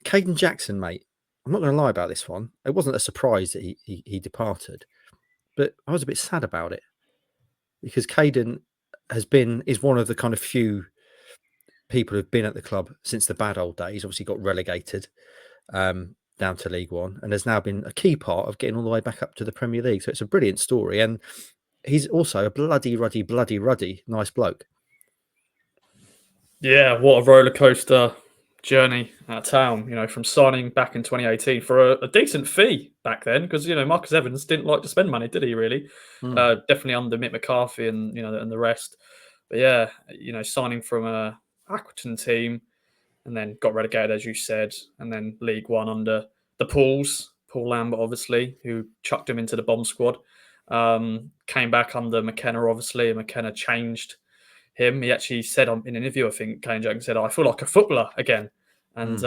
Kayden Jackson, mate. I'm not going to lie about this one. It wasn't a surprise that he departed, but I was a bit sad about it because Kayden is one of the kind of few people who've been at the club since the bad old days. Obviously, got relegated down to League One, and has now been a key part of getting all the way back up to the Premier League. So it's a brilliant story, and he's also a bloody ruddy nice bloke. Yeah, what a roller coaster journey at Town. From signing back in 2018 for a decent fee back then, because Marcus Evans didn't like to spend money, did he? Really, definitely under Mick McCarthy and and the rest. But yeah, signing from a Accrington team, and then got relegated, as you said, and then League One under the Paul Lambert, obviously, who chucked him into the bomb squad. Came back under McKenna, obviously, and McKenna changed him. He actually said in an interview, I think Kaden Jackson said, I feel like a footballer again. And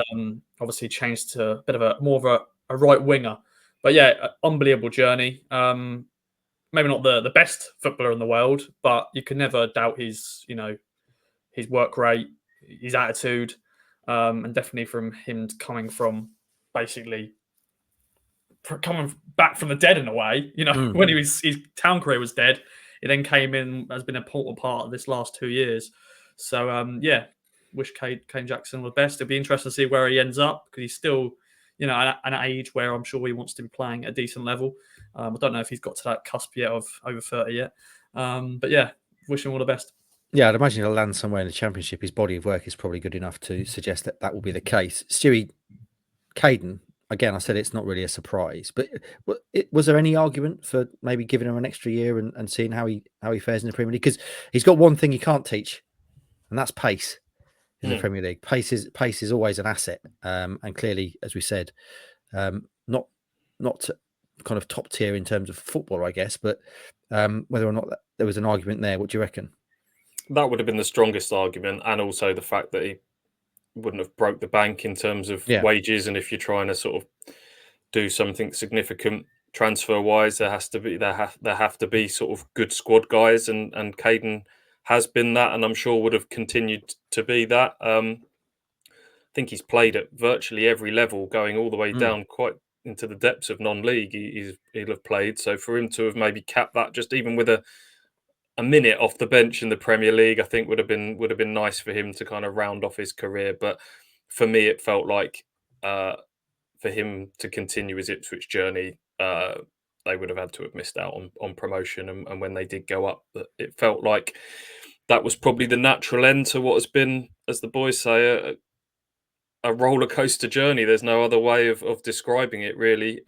obviously changed to a bit of more of a right winger. But yeah, unbelievable journey. Maybe not the best footballer in the world, but you can never doubt his work rate, his attitude, and definitely from him coming back from the dead in a way. When his Town career was dead, he then came in, has been an important part of this last 2 years. So yeah, wish Kaden Jackson the best. It'll be interesting to see where he ends up, because he's still at an age where I'm sure he wants to be playing at a decent level. I don't know if he's got to that cusp yet of over 30 yet. But yeah, wish him all the best. Yeah, I'd imagine he'll land somewhere in the Championship. His body of work is probably good enough to suggest that will be the case. Stewie, Kayden, again, I said it's not really a surprise, but was there any argument for maybe giving him an extra year and seeing how he fares in the Premier League? Because he's got one thing he can't teach, and that's pace in the Premier League. Pace is always an asset, and clearly, as we said, not kind of top tier in terms of football, I guess, but whether or not there was an argument there, what do you reckon? That would have been the strongest argument, and also the fact that he wouldn't have broke the bank in terms of wages. And if you're trying to sort of do something significant transfer wise, there have to be sort of good squad guys, and Kayden has been that, and I'm sure would have continued to be that. I think he's played at virtually every level, going all the way down quite into the depths of non-league. He'll have played. So for him to have maybe capped that just even with a minute off the bench in the Premier League, I think would have been nice for him to kind of round off his career. But for me, it felt like for him to continue his Ipswich journey, they would have had to have missed out on promotion. And when they did go up, it felt like that was probably the natural end to what has been, as the boys say, a roller coaster journey. There's no other way of describing it, really.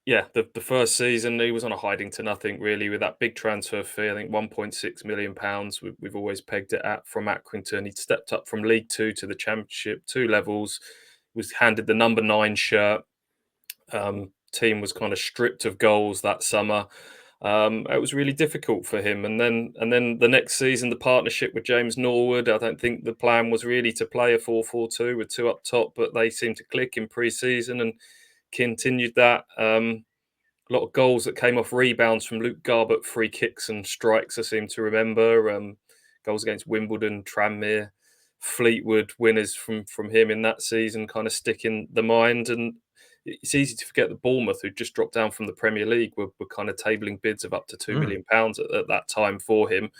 Yeah, the first season he was on a hiding to nothing, really, with that big transfer fee. I think £1.6 million. We've always pegged it at from Accrington. He'd stepped up from League Two to the Championship, 2 levels. Was handed the number 9 shirt. Team was kind of stripped of goals that summer. It was really difficult for him. And then the next season, the partnership with James Norwood. I don't think the plan was really to play a 4-4-2 with 2 up top, but they seemed to click in pre-season and continued that. A lot of goals that came off rebounds from Luke Garbett, free kicks and strikes, I seem to remember. Goals against Wimbledon, Tranmere, Fleetwood, winners from him in that season kind of stick in the mind. And it's easy to forget that Bournemouth, who just dropped down from the Premier League, were kind of tabling bids of up to £2 million at that time for him.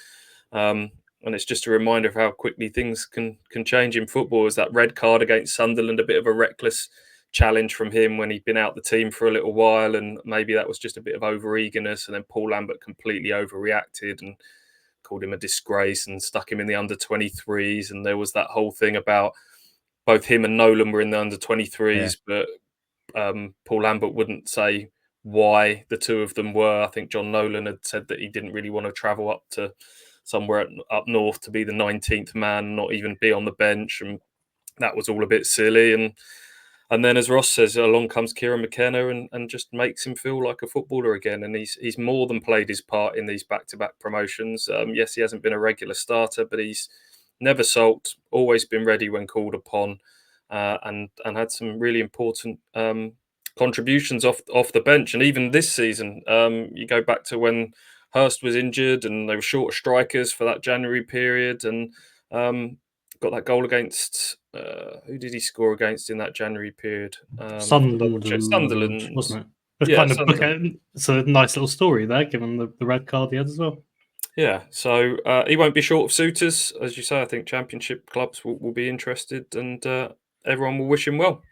And it's just a reminder of how quickly things can change in football. As that red card against Sunderland, a bit of a reckless challenge from him when he'd been out the team for a little while, and maybe that was just a bit of over-eagerness, and then Paul Lambert completely overreacted and called him a disgrace and stuck him in the under-23s. And there was that whole thing about both him and Nolan were in the under-23s, but Paul Lambert wouldn't say why the two of them were. I think John Nolan had said that he didn't really want to travel up to somewhere up north to be the 19th man, not even be on the bench, and that was all a bit silly. And then, as Ross says, along comes Kieran McKenna and just makes him feel like a footballer again. And he's more than played his part in these back-to-back promotions. Yes, he hasn't been a regular starter, but he's never sulked, always been ready when called upon, and had some really important contributions off the bench. And even this season, you go back to when Hurst was injured and they were short of strikers for that January period, and got that goal against who did he score against in that January period? Sunderland, wasn't it? It's Yeah, kind of it's a nice little story there, given the red card he had as well. Yeah, so he won't be short of suitors, as you say. I think Championship clubs will be interested, and everyone will wish him well.